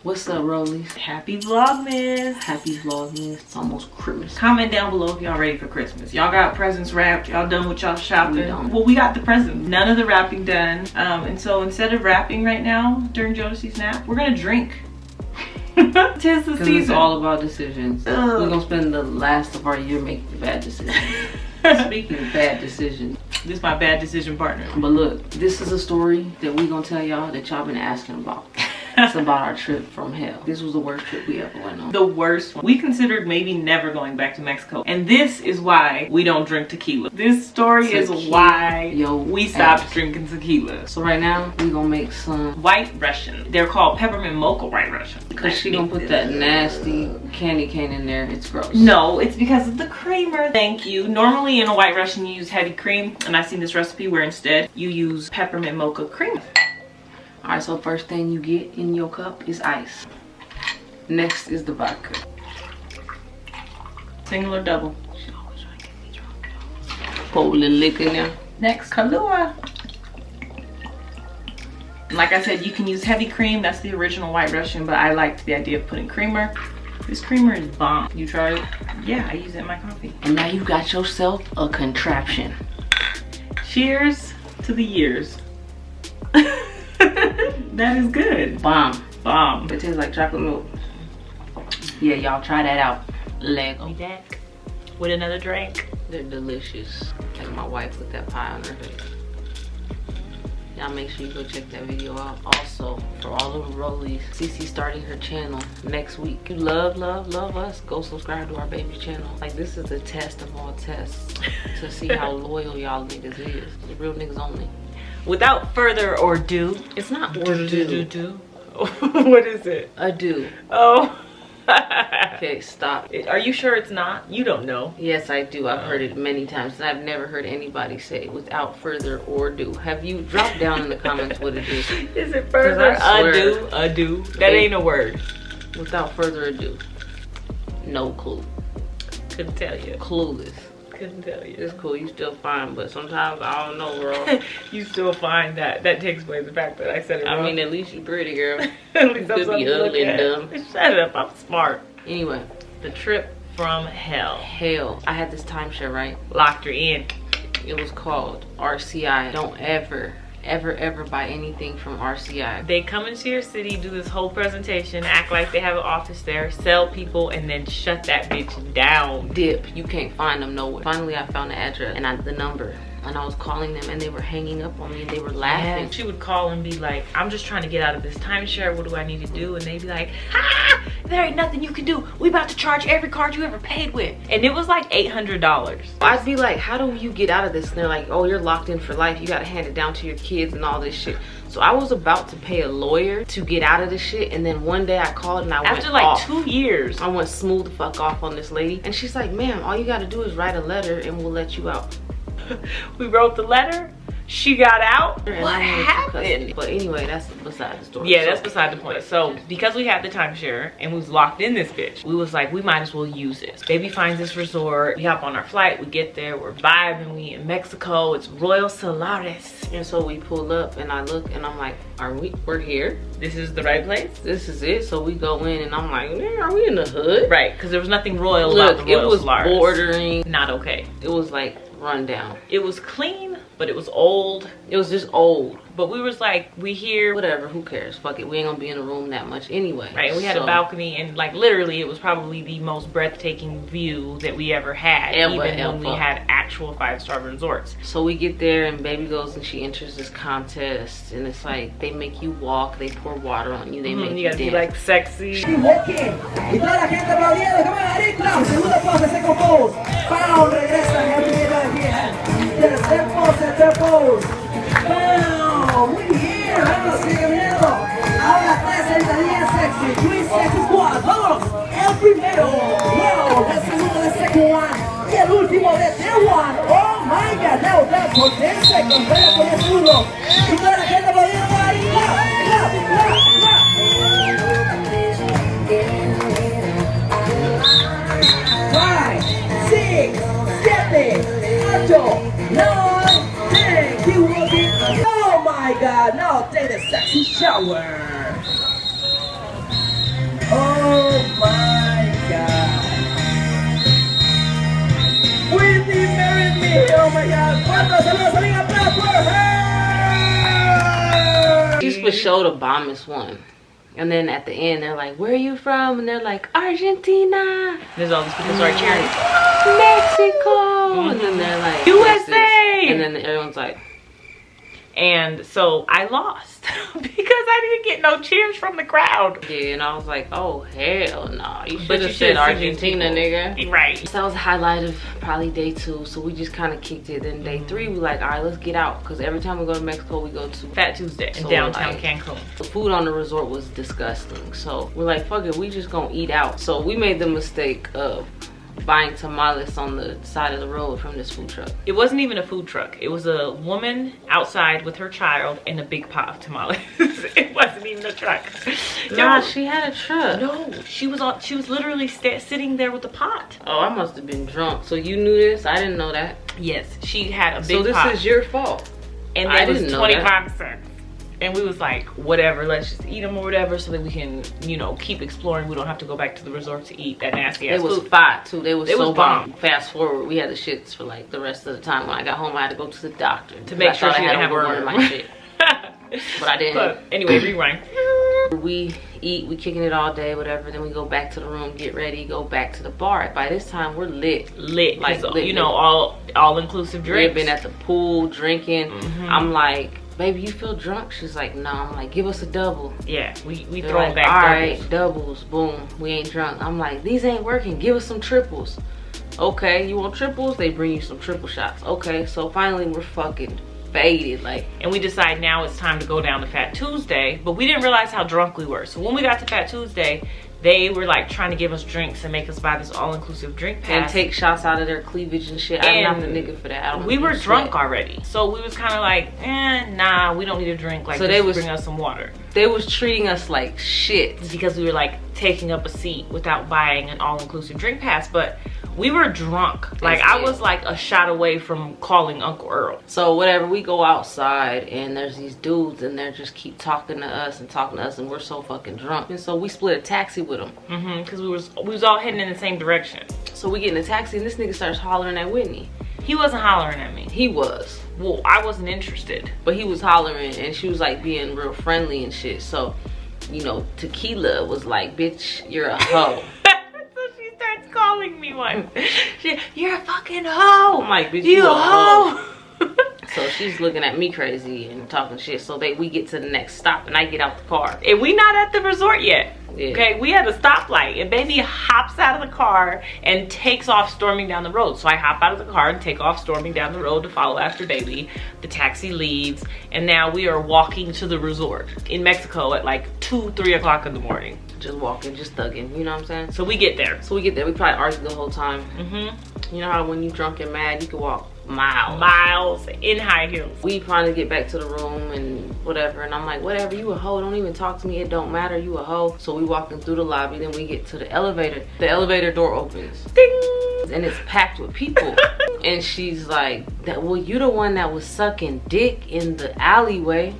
What's up, Rollies? Happy Vlogmas. Happy Vlogmas. It's almost Christmas. Comment down below if y'all ready for Christmas. Y'all got presents wrapped. Y'all done with y'all shopping? We don't. Well, we got the presents. None of the wrapping done. And so instead of wrapping right now during Jodeci's nap, we're gonna drink. Tis the season. It's all about decisions. Ugh. We're gonna spend the last of our year making bad decisions. Speaking of bad decisions, This is my bad decision partner. but look, this is a story that we gonna tell y'all that y'all been asking about. It's about our trip from hell. This was the worst trip we ever went on. The worst one. We considered maybe never going back to Mexico. And this is why we don't drink tequila. This story is why we stopped drinking tequila. So right now, we gonna make some White Russian. They're called peppermint mocha White Russian. because she gonna put that nasty candy cane in there. It's gross. No, it's because of the creamer. Thank you. Normally in a White Russian you use heavy cream, and I've seen this recipe where instead you use peppermint mocha cream. Alright, so first thing you get in your cup is ice. Next is the vodka. Single or double? She always trying to get me drunk. Pour a little liquor in there. Next, Kahlua. Like I said, you can use heavy cream. That's the original White Russian, but I liked the idea of putting creamer. This creamer is bomb. You tried it? Yeah, I use it in my coffee. And now you got yourself a contraption. Cheers to the years. That is good. Bomb. Bomb. It tastes like chocolate milk. Yeah, y'all try that out. Lego. We back with another drink. They're delicious. Like my wife with that pie on her face. Y'all make sure you go check that video out. Also, for all of the Rollies, Cici starting her channel next week. You love us, go subscribe to our baby channel. Like, this is the test of all tests to see how loyal y'all niggas is. The real niggas only. Without further ado, It's not ado. What is it? Ado. Oh. Okay, stop. Are you sure it's not? You don't know. Yes, I do. I've heard it many times, and I've never heard anybody say without further ado. Have you dropped down in the comments what it is? Is it further ado? Ado. That ain't a word. Without further ado. No clue. Couldn't tell you. Clueless. Couldn't tell you. It's cool. You still fine, but sometimes I don't know, girl. You still find that takes away the fact that I said it wrong. I mean, at least you pretty, girl. At least You could be ugly and dumb. Shut up. I'm smart. Anyway, The trip from hell. hell. I had this timeshare, right? Locked her in. It was called RCI. Don't ever buy anything from RCI. They come into your city, do this whole presentation, act like they have an office there, sell people, and then shut that bitch down. Dip. You can't find them nowhere. Finally, I found the address and the number. And I was calling them and they were hanging up on me and they were laughing. Yeah. She would call and be like, I'm just trying to get out of this timeshare. What do I need to do? And they'd be like, ah, there ain't nothing you can do. We about to charge every card you ever paid with. And it was like $800. I'd be like, how do you get out of this? And they're like, oh, you're locked in for life. You got to hand it down to your kids and all this shit. So I was about to pay a lawyer to get out of this shit. And then one day I called and I went after like off. 2 years. I went smooth the fuck off on this lady. And she's like, ma'am, all you got to do is write a letter and we'll let you out. We wrote the letter. She got out. And What I wanted to happened? custody. But anyway, that's beside the story. Yeah, So- that's beside the point. So because we had the timeshare and we was locked in this bitch, we was like, we might as well use this. Baby finds this resort. We hop on our flight. We get there. We're vibing. We in Mexico. It's Royal Solaris. And so we pull up and I look and I'm like, we're here? This is the right place? This is it. So we go in and I'm like, man, are we in the hood? Right, because there was nothing royal Look, about the Royal it was Solaris. bordering. Not okay. It was like run down. It was clean, but it was old. It was just old. But we was like, we here. Whatever, who cares? Fuck it. We ain't gonna be in the room that much anyway. Right, and we had a balcony, and like literally it was probably the most breathtaking view that we ever had, even when we had actual 5-star resorts. So we get there and baby goes and she enters this contest and it's like they make you walk, they pour water on you, they make you gotta dance. be like sexy. Y toda la gente aplaudiendo, come on, Aricla, segunda pose, second pose, pow, regresa, ya primera aquí, tercer pose, pow, muy bien, vamos, sigue caminando, ahora 3 sentadillas sexy, 3 sexy squats, vamos, el primero, wow, el segundo, the second one, y el último, the third one, oh my god, now that's for 10 seconds, vaya con el zurdo, y toda la gente aplaudiendo, Aricla, clap. 5, 6, 7, 8, 9, 10. Keep walking. Oh my god, now take a sexy shower. my God. Whitney married me. Oh my God. ¿Cuántos saludos? ¡Un aplauso for her! She's for sure the bombest one. And then at the end, they're like, where are you from? And they're like, Argentina. There's all these people start cheering. Mexico. And then they're like, USA. And then everyone's like. And so I lost because I didn't get no cheers from the crowd. Yeah, and I was like, oh, hell no. You But should you have said should've Argentina, nigga. Right. So that was a highlight of probably day 2. So we just kind of kicked it. Then day 3, we like, all right, let's get out. Because every time we go to Mexico, we go to Fat Tuesday in So, downtown like, Cancun. The food on the resort was disgusting. So we're like, fuck it, we just gonna eat out. So we made the mistake of buying tamales on the side of the road from this food truck. It wasn't even a food truck. It was a woman outside with her child and a big pot of tamales. It wasn't even a truck. Nah, she had a truck. No, she was literally sitting there with the pot. Oh, I must have been drunk. So you knew this? I didn't know that. Yes, she had a big So this pot. is your fault. And I it was didn't know 25 cents. And we was like, whatever, let's just eat them or whatever so that we can, you know, keep exploring. We don't have to go back to the resort to eat that nasty ass It was food. fire too. They was It so was bomb. bomb. Fast forward, we had the shits for like the rest of the time. When I got home, I had to go to the doctor To make sure I she had didn't have a worm in worm. my shit. But I didn't. But anyway, rewind. We eat, we kicking it all day, whatever. Then we go back to the room, get ready, go back to the bar. By this time, we're lit. Like, lit, you know, all inclusive We've drinks. been at the pool drinking. I'm like, baby, you feel drunk? She's like, no. I'm like, give us a double. Yeah, we They're throwing like, back all doubles. right, doubles, boom, we ain't drunk. I'm like, these ain't working, give us some triples. Okay, you want triples? They bring you some triple shots. Okay, so finally we're fucking faded, like. And we decide now it's time to go down to Fat Tuesday, but we didn't realize how drunk we were. So when we got to Fat Tuesday, they were like trying to give us drinks and make us buy this all-inclusive drink pass. And take shots out of their cleavage and shit. I'm not the nigga for that. I don't We were sweat. drunk already. So we was kind of like, nah, we don't need a drink. Like, So just they was- bring us some water. They was treating us like shit. Because we were like taking up a seat without buying an all-inclusive drink pass. But we were drunk. Like, I was like a shot away from calling Uncle Earl. So whatever, we go outside and there's these dudes and they're just keep talking to us and we're so fucking drunk. And so we split a taxi with them. Because we was all heading in the same direction. So we get in a taxi and this nigga starts hollering at Whitney. He wasn't hollering at me. He was. Well, I wasn't interested. But he was hollering and she was like being real friendly and shit. So, you know, Tequila was like, bitch, you're a hoe. So she starts calling me one. You're a fucking hoe. I'm like, bitch, you you a hoe. So she's looking at me crazy and talking shit. So we get to the next stop and I get out the car. And we not at the resort yet. Yeah. Okay, we had a stoplight and baby hops out of the car and takes off storming down the road. So I hop out of the car and take off storming down the road to follow after baby. The taxi leaves and now we are walking to the resort in Mexico at like 2-3 o'clock in the morning. Just walking, just thugging, you know what I'm saying? So we get there. So we get there, we probably argue the whole time. You know how when you drunk and mad, you can walk miles in high heels. We finally get back to the room and whatever, and I'm like, whatever, you a hoe, don't even talk to me, it don't matter, you a hoe. So we walking through the lobby, then we get to the elevator. The elevator door opens. Ding! And it's packed with people. And she's like, well, you the one that was sucking dick in the alleyway.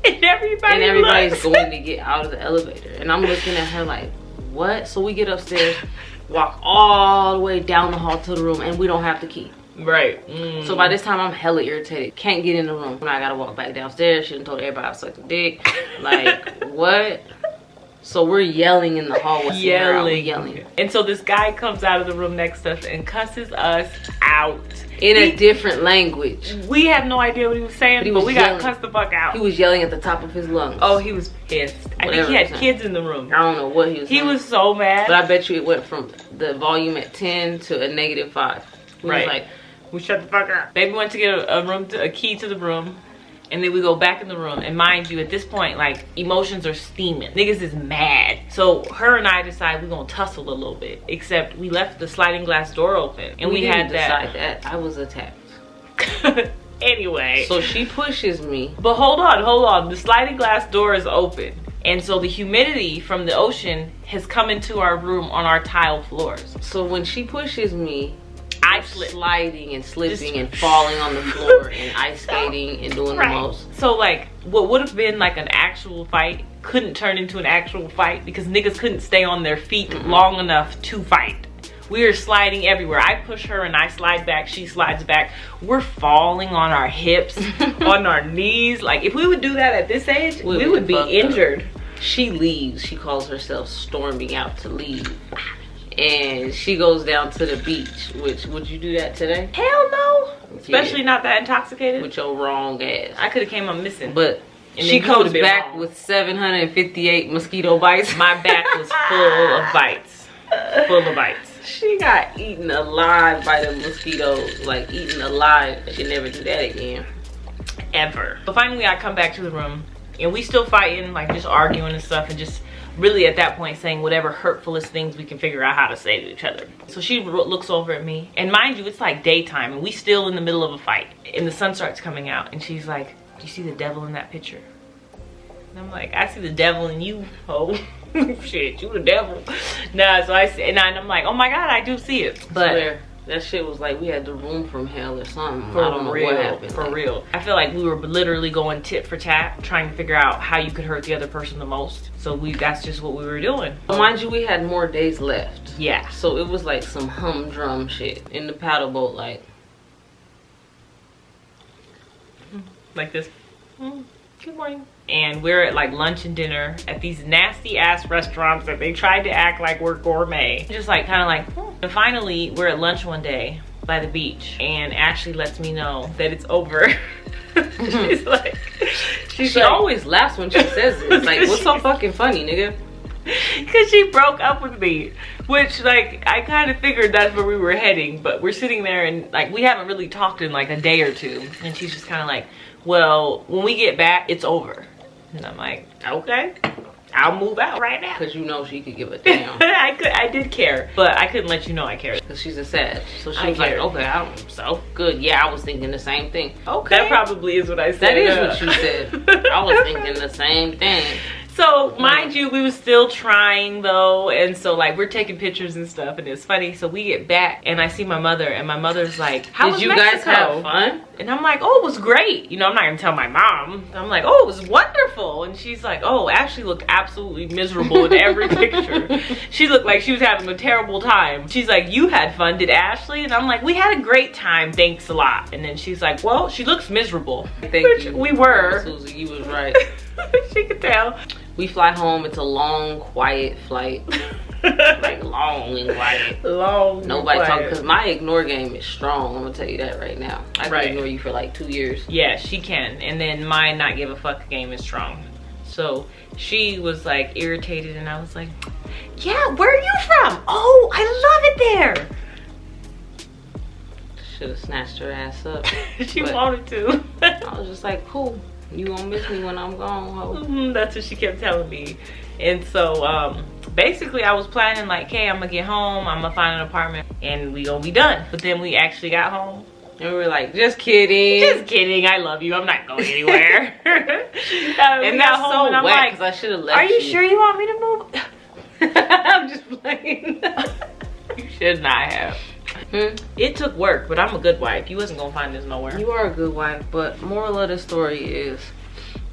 And everybody's looks. going to get out of the elevator. And I'm looking at her like, what? So we get upstairs, walk all the way down the hall to the room, and we don't have the key. Right. So by this time I'm hella irritated. Can't get in the room. When I gotta walk back downstairs, she done told everybody I sucked a dick. Like, what? So we're yelling in the hallway. Yelling. And so this guy comes out of the room next to us and cusses us out. In a different language. We have no idea what he was saying, but we got cussed the fuck out. He was yelling at the top of his lungs. Oh, he was pissed. I think he had kids in the room. I don't know what he was saying. He was so mad. But I bet you it went from the volume at 10 to a -5. He was like, we shut the fuck up. Baby went to get a key to the room. And then we go back in the room. And mind you, at this point, like, emotions are steaming. Niggas is mad. So her and I decide we're gonna tussle a little bit. Except we left the sliding glass door open. And we had decide that. I was attacked. Anyway. So she pushes me. But hold on. The sliding glass door is open. And so the humidity from the ocean has come into our room on our tile floors. So when she pushes me, I I slipped. Sliding and slipping and falling on the floor and ice skating and doing the most. So like what would have been like an actual fight couldn't turn into an actual fight because niggas couldn't stay on their feet long enough to fight. We are sliding everywhere. I push her and I slide back, she slides back. We're falling on our hips, on our knees. Like if we would do that at this age, we would be injured. She leaves. She calls herself storming out to leave. And she goes down to the beach, which, would you do that today? Hell no. Especially not that intoxicated. With your wrong ass. I could have came up missing. But she comes back with 758 mosquito bites. My back was full of bites. Full of bites. She got eaten alive by the mosquitoes. Like eaten alive. She'll never do that again. Ever. So finally I come back to the room and we still fighting, like just arguing and stuff and just really at that point saying whatever hurtfulest things we can figure out how to say to each other. So she looks over at me and mind you, it's like daytime and we still in the middle of a fight and the sun starts coming out and she's like, do you see the devil in that picture? And I'm like, I see the devil in you, ho. Shit, you the devil. Nah, so I see, and I'm like, oh my God, I do see it. But that shit was like we had the room from hell or something. For I don't know real, what happened. For real. I feel like we were literally going tit for tat, trying to figure out how you could hurt the other person the most. So that's just what we were doing. Mind you, we had more days left. Yeah. So it was like some humdrum shit in the paddle boat, like this. Good morning. And we're at like lunch and dinner at these nasty ass restaurants that they tried to act like we're gourmet. Just like kind of like, And finally we're at lunch one day by the beach and Ashley lets me know that it's over. She's like, she always laughs when she says it. It's like, what's so fucking funny, nigga? Because she broke up with me, which like I kind of figured that's where we were heading, but we're sitting there and like we haven't really talked in like a day or two and she's just kind of like, well, when we get back it's over. And I'm like, okay, I'll move out right now. Because you know she could give a damn. I did care, but I couldn't let you know I cared. Because she's a sad. So she was like, okay, so good. Yeah, I was thinking the same thing. Okay. That probably is what I said. That is what you said. I was thinking the same thing. So mind you, we were still trying though, and so like we're taking pictures and stuff and it's funny. So we get back and I see my mother and my mother's like, how was Mexico? Did you guys have fun? And I'm like, oh, it was great. You know, I'm not gonna tell my mom. I'm like, oh, it was wonderful. And she's like, oh, Ashley looked absolutely miserable in every picture. She looked like she was having a terrible time. She's like, you had fun, did Ashley? And I'm like, we had a great time, thanks a lot. And then she's like, well, she looks miserable. Thank you. We were. Susie, you was right. She could tell. We fly home. It's a long, quiet flight. Like long and quiet. Long. Nobody talking because my ignore game is strong. I'm gonna tell you that right now. I can ignore you for like 2 years. Yeah, she can. And then my not give a fuck game is strong. So she was like irritated, and I was like, "Yeah, where are you from? Oh, I love it there." Should have snatched her ass up. She wanted to. I was just like, cool. You gonna miss me when I'm gone, ho. That's what she kept telling me. And so basically I was planning like, hey, I'm gonna get home, I'm gonna find an apartment and we gonna be done. But then we actually got home and we were like, just kidding. Just kidding, I love you, I'm not going anywhere. And that's so and I'm whack, like, I should have left you. Are you sure you want me to move? I'm just playing. You should not have. It took work, but I'm a good wife. You wasn't gonna find this nowhere. You are a good wife, but moral of the story is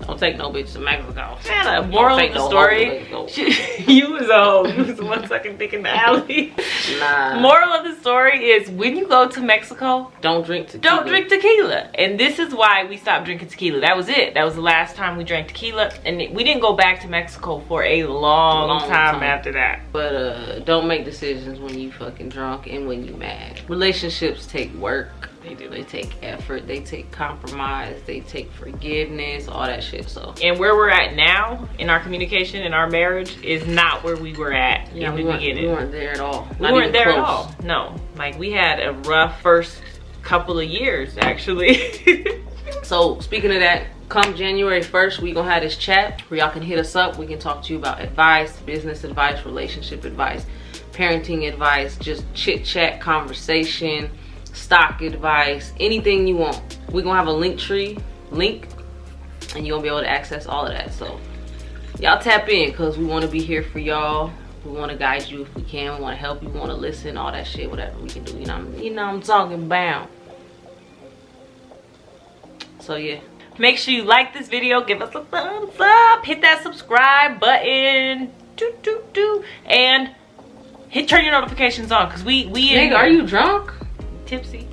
don't take no bitch to Mexico. Yeah, the moral of the story, you was old. You was the one sucking dick in the alley. Nah. Moral of the story is when you go to Mexico, don't drink tequila. Don't drink tequila. And this is why we stopped drinking tequila. That was it. That was the last time we drank tequila. And we didn't go back to Mexico for a long time after that. But don't make decisions when you fucking drunk and when you mad. Relationships take work. They do. They take effort. They take compromise. They take forgiveness. All that shit. So. And where we're at now in our communication, in our marriage, is not where we were at in the beginning. We weren't there at all. We weren't there at all. No. Like we had a rough first couple of years, actually. So speaking of that, come January 1st, we gonna have this chat where y'all can hit us up. We can talk to you about advice, business advice, relationship advice, parenting advice, just chit chat, conversation, stock advice, anything you want. We're gonna have a link, and you're gonna be able to access all of that. So y'all tap in because we want to be here for y'all. We want to guide you if we can. We want to help you. We want to listen, all that shit, whatever we can do. You know I'm talking about. So yeah. Make sure you like this video, give us a thumbs up, hit that subscribe button, and turn your notifications on, cause we Nigga, are you drunk? Tipsy.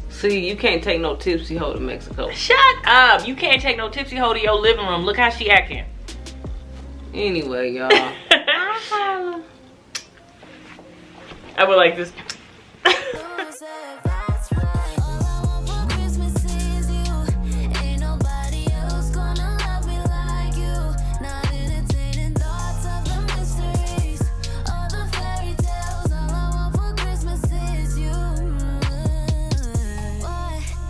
See, you can't take no tipsy hoe to Mexico. Shut up! You can't take no tipsy hoe to your living room. Look how she acting. Anyway, y'all. I would like this.